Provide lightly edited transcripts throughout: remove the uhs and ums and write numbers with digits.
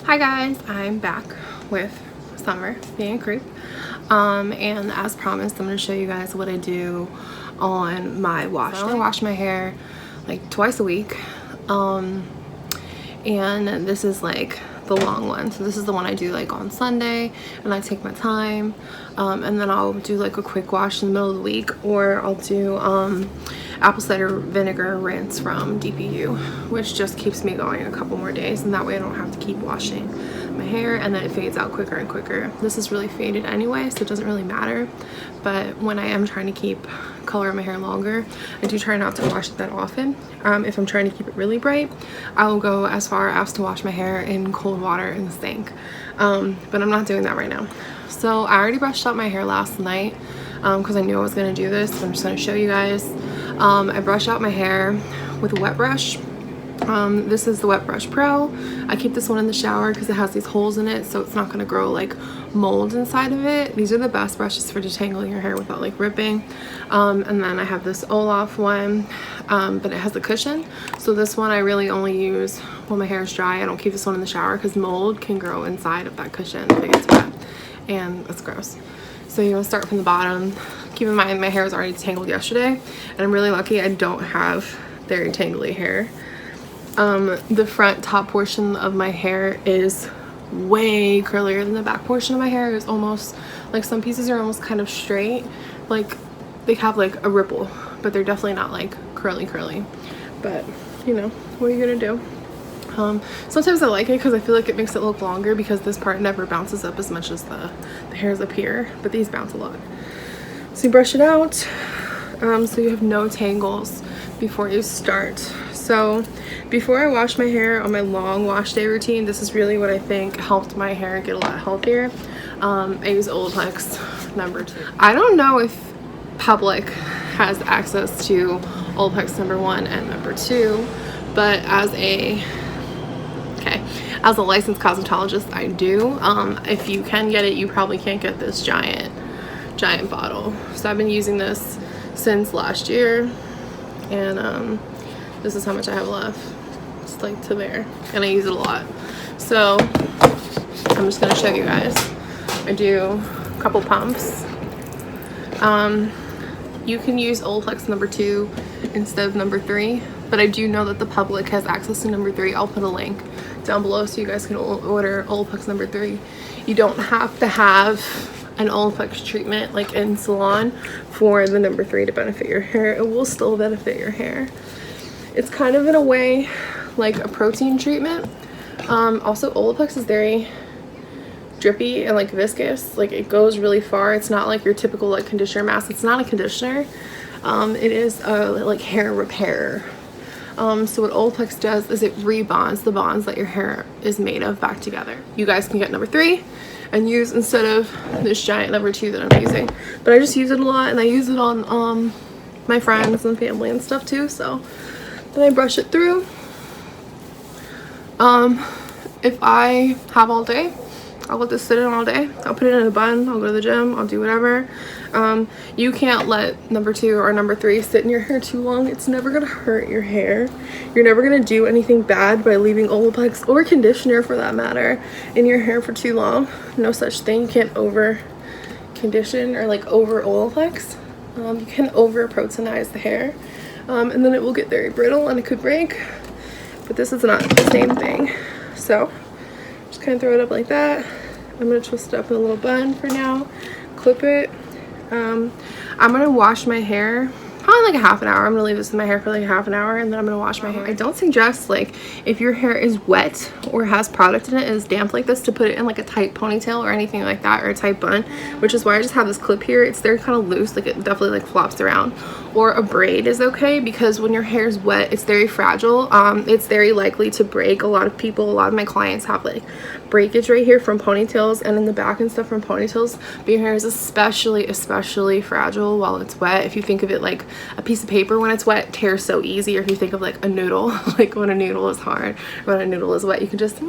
Hi guys, I'm back with Summer being a creep, and as promised I'm going to show you guys what I do on my wash. I only wash my hair like twice a week, and this is like the long one. So this is the one I do like on Sunday, and I take my time, and then I'll do like a quick wash in the middle of the week, or I'll do apple cider vinegar rinse from DPU, which just keeps me going a couple more days, and that way I don't have to keep washing my hair, and then it fades out quicker and quicker. This is really faded anyway, so it doesn't really matter, but when I am trying to keep color in my hair longer, I do try not to wash it that often. If I'm trying to keep it really bright, I'll go as far as to wash my hair in cold water in the sink, but I'm not doing that right now. So I already brushed out my hair last night because I knew I was going to do this, so I'm just going to show you guys. I brush out my hair with a wet brush. This is the Wet Brush Pro. I keep this one in the shower because it has these holes in it, so it's not going to grow like mold inside of it. These are the best brushes for detangling your hair without like ripping. And then I have this Olaf one, but it has a cushion. So this one I really only use when my hair is dry. I don't keep this one in the shower because mold can grow inside of that cushion if it gets wet, and it's gross. So you want to start from the bottom. Keep in mind my hair was already tangled yesterday, and I'm really lucky I don't have very tangly hair. The front top portion of my hair is way curlier than the back portion of my hair. It's almost like some pieces are almost kind of straight, like they have like a ripple, but they're definitely not like curly. But you know, what are you gonna do? Sometimes I like it because I feel like it makes it look longer because this part never bounces up as much as the hairs up here, but these bounce a lot. So you brush it out, so you have no tangles before you start. So before I wash my hair on my long wash day routine, this is really what I think helped my hair get a lot healthier. I use Olaplex #2. I don't know if public has access to Olaplex #1 and #2, but as a licensed cosmetologist, I do. If you can get it, you probably can't get this giant bottle. So I've been using this since last year, and this is how much I have left. It's like to there, and I use it a lot. So I'm just gonna show you guys. I do a couple pumps. You can use Olaplex #2 instead of #3, but I do know that the public has access to #3. I'll put a link down below so you guys can order Olaplex #3. You don't have to have an Olaplex treatment like in salon for the #3 to benefit your hair. It will still benefit your hair. It's kind of in a way like a protein treatment. Also Olaplex is very drippy and like viscous, like it goes really far. It's not like your typical like conditioner mask. It's not a conditioner. It is a like hair repair. So what Olaplex does is it rebonds the bonds that your hair is made of back together. You guys can get #3 and use instead of this giant #2 that I'm using, but I just use it a lot, and I use it on my friends and family and stuff too. So then I brush it through. If I have all day, I'll let this sit in all day. I'll put it in a bun, I'll go to the gym, I'll do whatever. You can't let #2 or #3 sit in your hair too long. It's never gonna hurt your hair. You're never gonna do anything bad by leaving Olaplex, or conditioner for that matter, in your hair for too long. No such thing. You can't over condition or like over Olaplex. You can over proteinize the hair, and then it will get very brittle and it could break, but this is not the same thing. So just kind of throw it up like that. I'm gonna twist it up in a little bun for now, clip it. I'm gonna wash my hair probably like a half an hour. I'm gonna leave this in my hair for like a half an hour, and then I'm gonna wash my hair. I don't suggest, like, if your hair is wet or has product in it and is damp like this, to put it in like a tight ponytail or anything like that, or a tight bun, which is why I just have this clip here. It's very kind of loose, like it definitely like flops around. Or a braid is okay, because when your hair is wet, it's very fragile. It's very likely to break. A lot of my clients have like breakage right here from ponytails, and in the back and stuff from ponytails, but your hair is especially fragile while it's wet. If you think of it like a piece of paper, when it's wet, tears so easy. Or if you think of like a noodle, like when a noodle is hard, when a noodle is wet, you can just,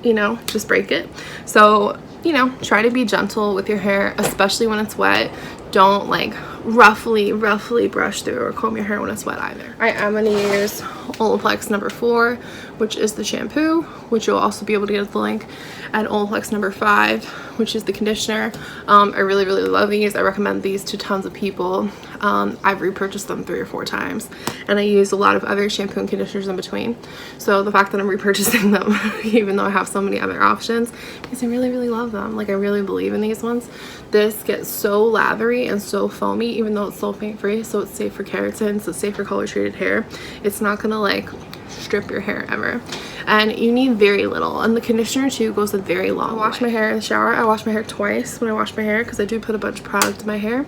you know, just break it. So, you know, try to be gentle with your hair, especially when it's wet. don't like roughly brush through or comb your hair when it's wet either. I am going to use Olaplex number 4, which is the shampoo, which you'll also be able to get the link, and Olaplex number 5, which is the conditioner. I really love these. I recommend these to tons of people. I've repurchased them 3 or 4 times, and I use a lot of other shampoo and conditioners in between. So the fact that I'm repurchasing them, even though I have so many other options, because I really love them. Like, I really believe in these ones. This gets so lathery and so foamy, even though it's sulfate free, so it's safe for keratin, so it's safe for color treated hair. It's not gonna like strip your hair ever, and you need very little, and the conditioner too goes a very long way. I wash my hair in the shower. I wash my hair twice when I wash my hair because I do put a bunch of product in my hair,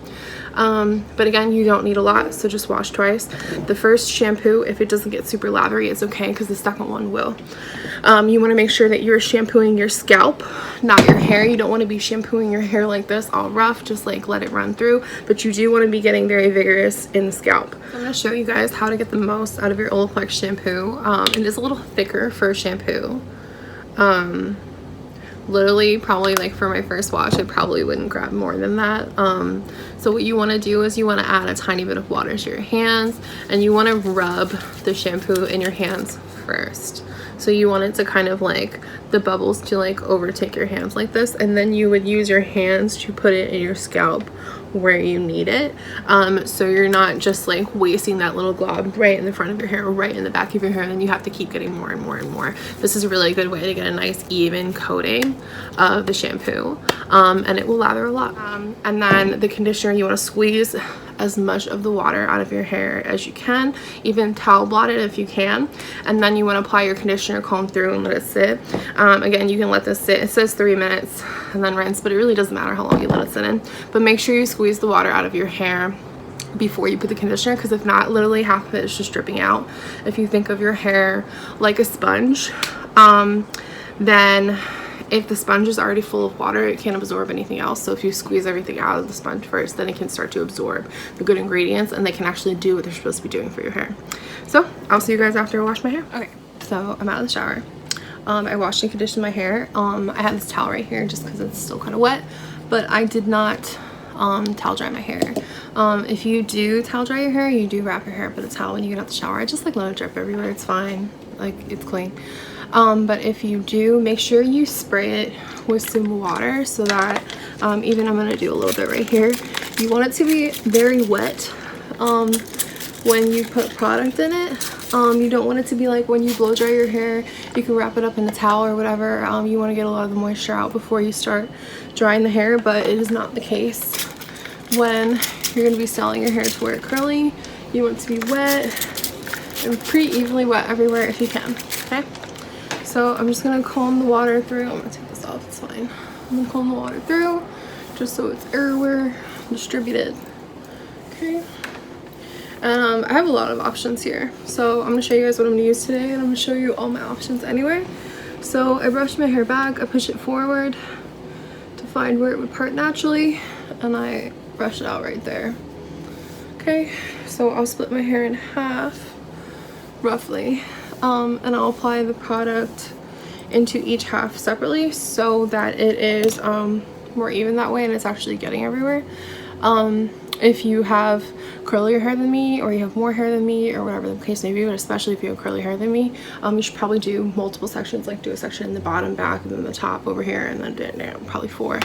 but again, you don't need a lot, so just wash twice. The first shampoo, if it doesn't get super lathery, it's okay, because the second one will. You want to make sure that you're shampooing your scalp, not your hair. You don't want to be shampooing your hair like this all rough, just like let it run through, but you do want to be getting very vigorous in the scalp. So I'm going to show you guys how to get the most out of your Olaplex shampoo. It is a little thicker for shampoo. Literally, probably like for my first wash, I probably wouldn't grab more than that. So what you want to do is you want to add a tiny bit of water to your hands, and you want to rub the shampoo in your hands first. So you want it to kind of like the bubbles to like overtake your hands like this, and then you would use your hands to put it in your scalp where you need it, so you're not just like wasting that little glob right in the front of your hair or right in the back of your hair, and then you have to keep getting more and more. This is a really good way to get a nice even coating of the shampoo, and it will lather a lot. And then the conditioner, you want to squeeze as much of the water out of your hair as you can, even towel blot it if you can, and then you want to apply your conditioner, comb through, and let it sit. Again, you can let this sit. It says 3 minutes and then rinse, but it really doesn't matter how long you let it sit in, but make sure you squeeze the water out of your hair before you put the conditioner, because if not, literally half of it is just dripping out. If you think of your hair like a sponge, then if the sponge is already full of water, it can't absorb anything else. So if you squeeze everything out of the sponge first, then it can start to absorb the good ingredients, and they can actually do what they're supposed to be doing for your hair. So I'll see you guys after I wash my hair. Okay, so I'm out of the shower. I washed and conditioned my hair. I have this towel right here just because it's still kind of wet, but I did not towel dry my hair. If you do towel dry your hair, you do wrap your hair up in a towel when you get out the shower. I just like let it drip everywhere. It's fine, like it's clean. But if you do, make sure you spray it with some water, so that even I'm going to do a little bit right here. You want it to be very wet when you put product in it. You don't want it to be like when you blow dry your hair, you can wrap it up in a towel or whatever. You want to get a lot of the moisture out before you start drying the hair, but it is not the case when you're going to be styling your hair to wear it curly. You want it to be wet and pretty evenly wet everywhere if you can. Okay, so I'm just going to comb the water through. I'm going to take this off, it's fine. I'm going to comb the water through just so it's everywhere distributed. Okay, and I have a lot of options here, so I'm going to show you guys what I'm going to use today, and I'm going to show you all my options anyway. So I brush my hair back, I push it forward to find where it would part naturally, and I brush it out right there. Okay, so I'll split my hair in half roughly, and I'll apply the product into each half separately so that it is more even that way, and it's actually getting everywhere. If you have curlier hair than me, or you have more hair than me, or whatever the case may be, but especially if you have curly hair than me, you should probably do multiple sections, like do a section in the bottom, back, and then the top over here, and then probably 4.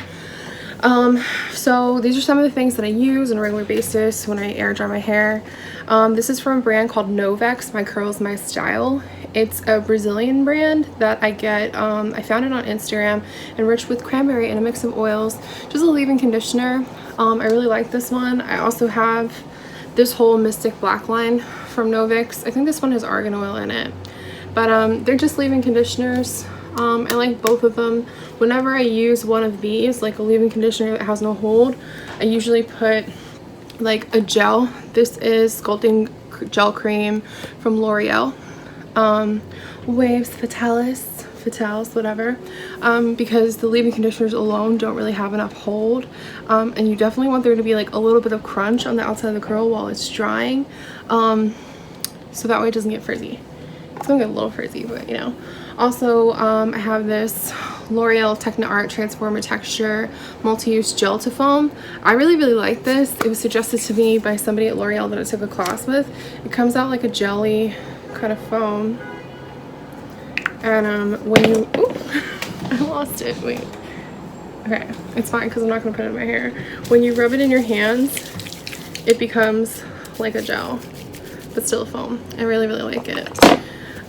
So these are some of the things that I use on a regular basis when I air dry my hair. This is from a brand called Novex, My Curls, My Style. It's a Brazilian brand that I get, I found it on Instagram, enriched with cranberry and a mix of oils, just a leave-in conditioner. I really like this one. I also have this whole Mystic Black line from Novex. I think this one has argan oil in it, but they're just leave-in conditioners. I like both of them. Whenever I use one of these, like a leave-in conditioner that has no hold, I usually put like a gel. This is sculpting gel cream from L'Oreal. Waves Fatales, whatever, because the leave-in conditioners alone don't really have enough hold, and you definitely want there to be like a little bit of crunch on the outside of the curl while it's drying, so that way it doesn't get frizzy. It's gonna get a little frizzy, but you know. Also, I have this L'Oreal Techno Art Transformer Texture Multi-Use Gel to Foam. I really like this. It was suggested to me by somebody at L'Oreal that I took a class with. It comes out like a jelly kind of foam. And when you, ooh, I lost it, wait. Okay, it's fine because I'm not going to put it in my hair. When you rub it in your hands, it becomes like a gel, but still a foam. I really like it.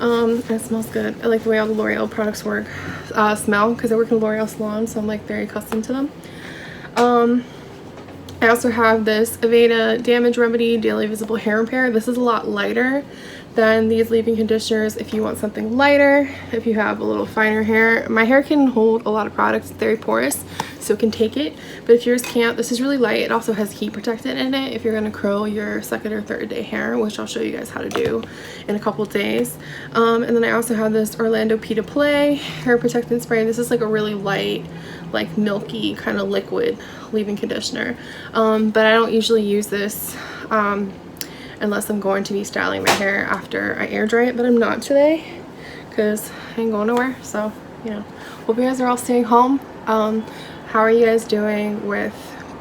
And it smells good. I like the way all the L'Oreal products smell because I work in a L'Oreal salon, so I'm like very accustomed to them. I also have this Aveda Damage Remedy Daily Visible Hair Repair. This is a lot lighter than these leave-in conditioners if you want something lighter, if you have a little finer hair. My hair can hold a lot of products, it's very porous, so it can take it, but if yours can't, this is really light. It also has heat protectant in it if you're going to curl your second or third day hair, which I'll show you guys how to do in a couple days. And then I also have this Orlando Pita Play hair protectant spray. This is like a really light, like milky kind of liquid leave-in conditioner, but I don't usually use this unless I'm going to be styling my hair after I air dry it, but I'm not today because I ain't going nowhere. So, you know, hope you guys are all staying home. How are you guys doing with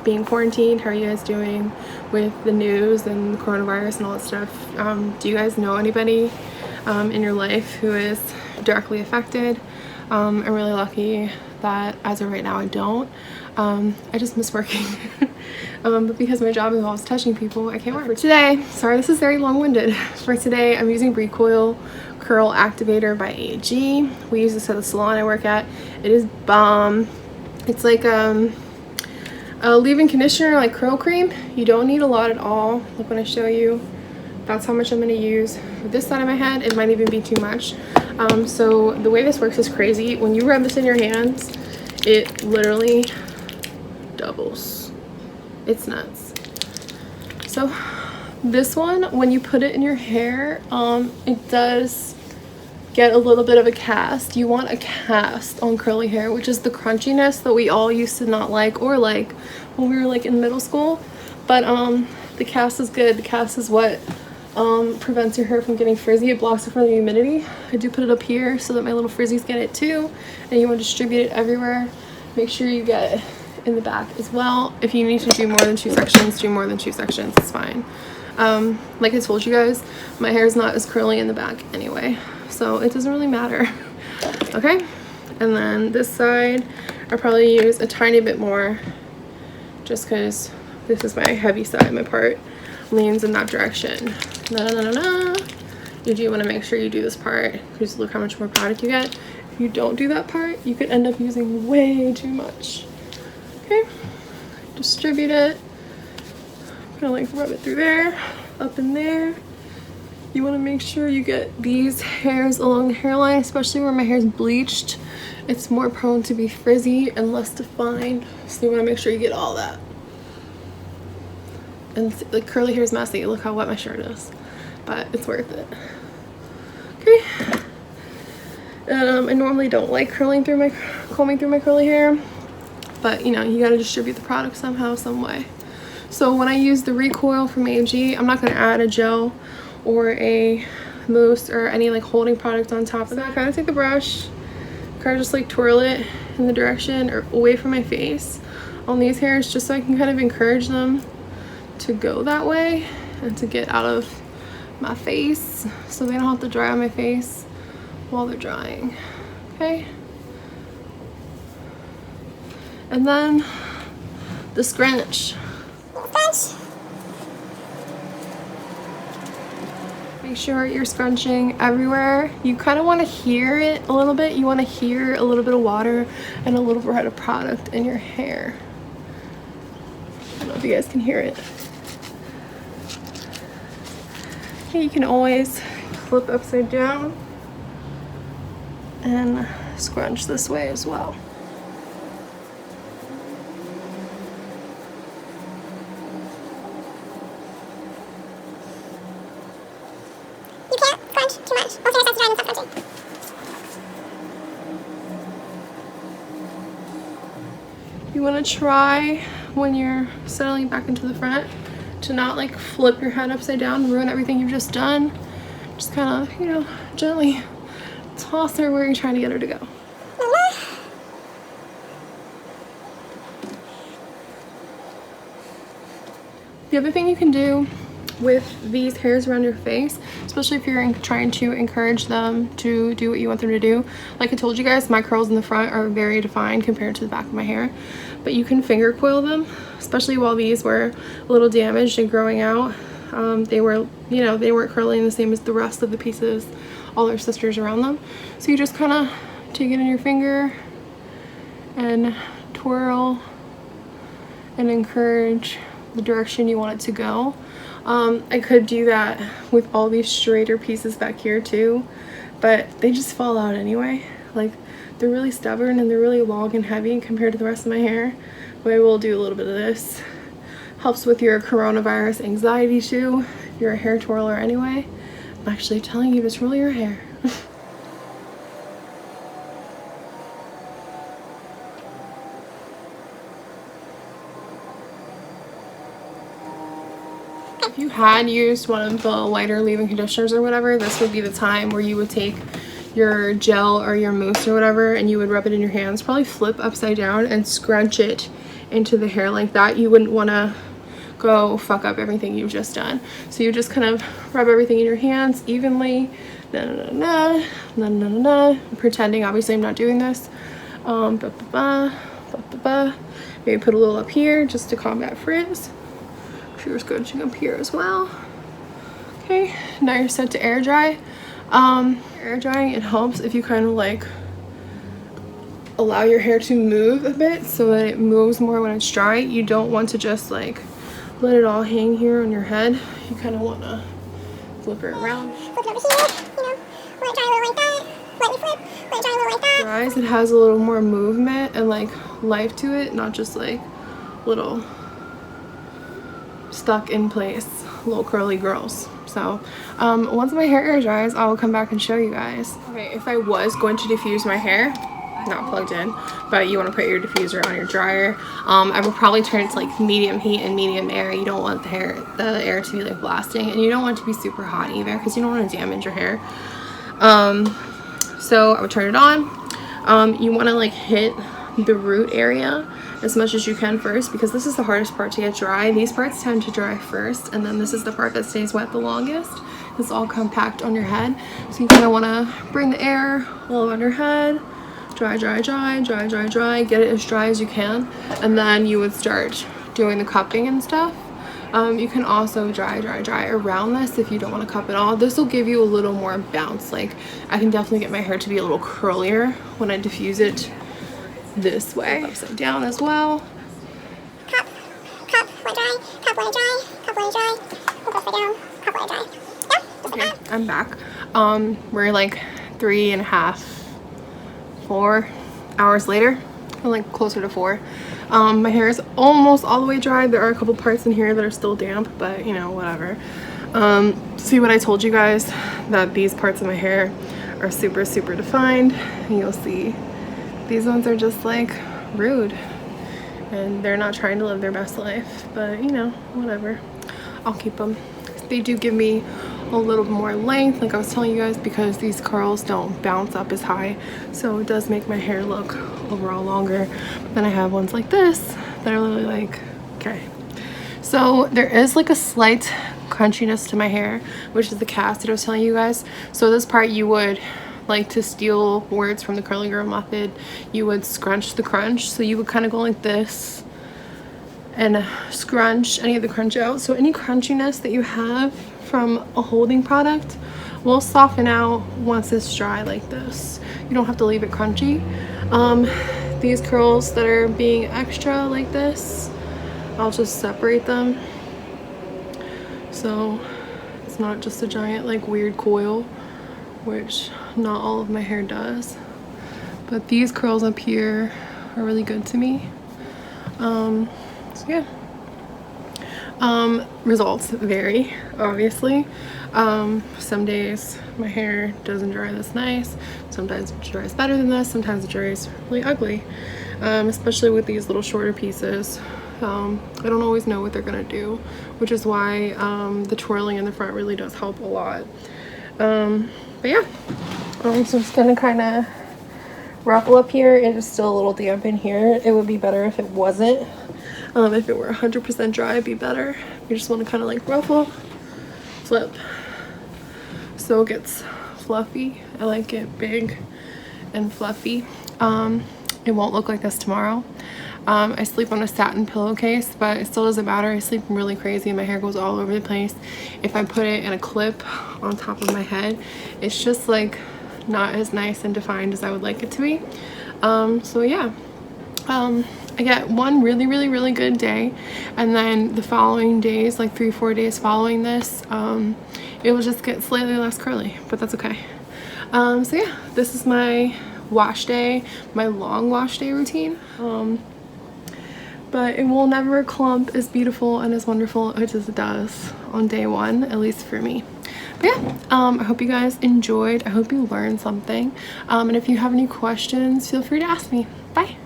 being quarantined? How are you guys doing with the news and the coronavirus and all that stuff? Do you guys know anybody in your life who is directly affected? I'm really lucky that as of right now I don't. I just miss working. But because my job involves touching people, I can't work. For today, sorry this is very long-winded. For today, I'm using Recoil Curl Activator by AG. We use this at the salon I work at. It is bomb. It's like a leave-in conditioner, like curl cream. You don't need a lot at all. Look when I show you. That's how much I'm going to use. For this side of my head, it might even be too much. So the way this works is crazy. When you rub this in your hands, it literally doubles. It's nuts. So this one, when you put it in your hair, it does get a little bit of a cast. You want a cast on curly hair, which is the crunchiness that we all used to not like, or like when we were like in middle school. But the cast is good. The cast is what prevents your hair from getting frizzy. It blocks it from the humidity. I do put it up here so that my little frizzies get it too, and you want to distribute it everywhere. Make sure you get it in the back as well. If you need to do more than 2 sections, do more than 2 sections. It's fine. Like I told you guys, my hair is not as curly in the back anyway, so it doesn't really matter. Okay, and then this side I'll probably use a tiny bit more just because this is my heavy side. My part leans in that direction. You do want to make sure you do this part because look how much more product you get. If you don't do that part, you could end up using way too much. Okay, distribute it. Kind of like rub it through there, up in there. You want to make sure you get these hairs along the hairline, especially where my hair is bleached. It's more prone to be frizzy and less defined, so you want to make sure you get all that. And like curly hair is messy. Look how wet my shirt is, but it's worth it. Okay. I normally don't like combing through my curly hair, but you know, you gotta distribute the product somehow, some way. So when I use the Recoil from AG, I'm not gonna add a gel or a mousse or any like holding product on top of that. I kind of take the brush, kind of just like twirl it in the direction or away from my face on these hairs, just so I can kind of encourage them to go that way and to get out of my face so they don't have to dry on my face while they're drying. Okay, and then the scrunch. Make sure you're scrunching everywhere. You kind of want to hear it a little bit. You want to hear a little bit of water and a little bit of product in your hair. I don't know if you guys can hear it. Okay, you can always flip upside down and scrunch this way as well. You can't scrunch too much. Both hair sides dry and stop scrunching. You want to try when you're settling back into the front to not like flip your head upside down and ruin everything you've just done. Just kind of, you know, gently toss her where you're trying to get her to go. The other thing you can do with these hairs around your face, especially if you're trying to encourage them to do what you want them to do, like I told you guys, my curls in the front are very defined compared to the back of my hair, but you can finger coil them, especially while these were a little damaged and growing out. They were, you know, they weren't curling the same as the rest of the pieces, all their sisters around them. So you just kind of take it in your finger and twirl and encourage the direction you want it to go. I could do that with all these straighter pieces back here too, but they just fall out anyway. Like, they're really stubborn and they're really long and heavy compared to the rest of my hair. But I will do a little bit of this. Helps with your coronavirus anxiety too, if you're a hair twirler anyway. I'm actually telling you to twirl your hair. If you had used one of the lighter leave-in conditioners or whatever, this would be the time where you would take your gel or your mousse or whatever and you would rub it in your hands, probably flip upside down and scrunch it into the hair like that. You wouldn't want to go fuck up everything you've just done. So you just kind of rub everything in your hands evenly. I'm pretending, obviously I'm not doing this. Maybe put a little up here just to combat frizz. You're scrunching up here as well. Okay, now you're set to air dry. Air drying, it helps if you kind of like allow your hair to move a bit so that it moves more when it's dry. You don't want to just like let it all hang here on your head. You kind of want to flip it around. Flip it over here, you know, let it dry a little like that. Let me flip, let it dry a little like that. Dries, it has a little more movement and like life to it, not just like little stuck in place little curly girls. So once my hair air dries, I'll come back and show you guys. Okay, if I was going to diffuse my hair, not plugged in, but you want to put your diffuser on your dryer, I would probably turn it to like medium heat and medium air. You don't want the air to be like blasting, and you don't want it to be super hot either because you don't want to damage your hair. So I would turn it on. You want to like hit the root area as much as you can first, because this is the hardest part to get dry. These parts tend to dry first, and then this is the part that stays wet the longest. It's all compact on your head, so you kind of want to bring the air all on your head, dry, get it as dry as you can, and then you would start doing the cupping and stuff. You can also dry around this if you don't want to cup it all. This will give you a little more bounce. Like, I can definitely get my hair to be a little curlier when I diffuse it this way. Upside down as well. Cup, let dry, cup, let dry, cup, let dry. We'll go upside down, cup, let dry. Yeah, just like that. I'm back. We're like 3.5, 4 hours later. I'm like closer to 4. My hair is almost all the way dry. There are a couple parts in here that are still damp, but you know, whatever. See what I told you guys, that these parts of my hair are super defined, and you'll see these ones are just like rude and they're not trying to live their best life, but you know, whatever. I'll keep them. They do give me a little more length, like I was telling you guys, because these curls don't bounce up as high, so it does make my hair look overall longer. But then I have ones like this that are really like, okay. So there is like a slight crunchiness to my hair, which is the cast that I was telling you guys. So this part, you would like to steal words from the curly girl method, you would scrunch the crunch. So you would kind of go like this and scrunch any of the crunch out. So any crunchiness that you have from a holding product will soften out once it's dry like this. You don't have to leave it crunchy. These curls that are being extra like this, I'll just separate them so it's not just a giant like weird coil, which not all of my hair does. But these curls up here are really good to me. So yeah. Results vary, obviously. Some days my hair doesn't dry this nice, sometimes it dries better than this, sometimes it dries really ugly, especially with these little shorter pieces. I don't always know what they're gonna do, which is why the twirling in the front really does help a lot. But yeah, so I'm just gonna kind of ruffle up here. It is still a little damp in here. It would be better if it wasn't. If it were 100% dry, it'd be better. You just want to kind of like ruffle, flip, so it gets fluffy. I like it big and fluffy. It won't look like this tomorrow. I sleep on a satin pillowcase, but it still doesn't matter. I sleep really crazy and my hair goes all over the place. If I put it in a clip on top of my head, it's just like not as nice and defined as I would like it to be. So yeah, I get one really good day, and then the following days, like 3-4 days following this, it will just get slightly less curly, but that's okay. So yeah, this is my wash day, my long wash day routine. But it will never clump as beautiful and as wonderful as it does on day one, at least for me. But yeah, I hope you guys enjoyed. I hope you learned something. And if you have any questions, feel free to ask me. Bye.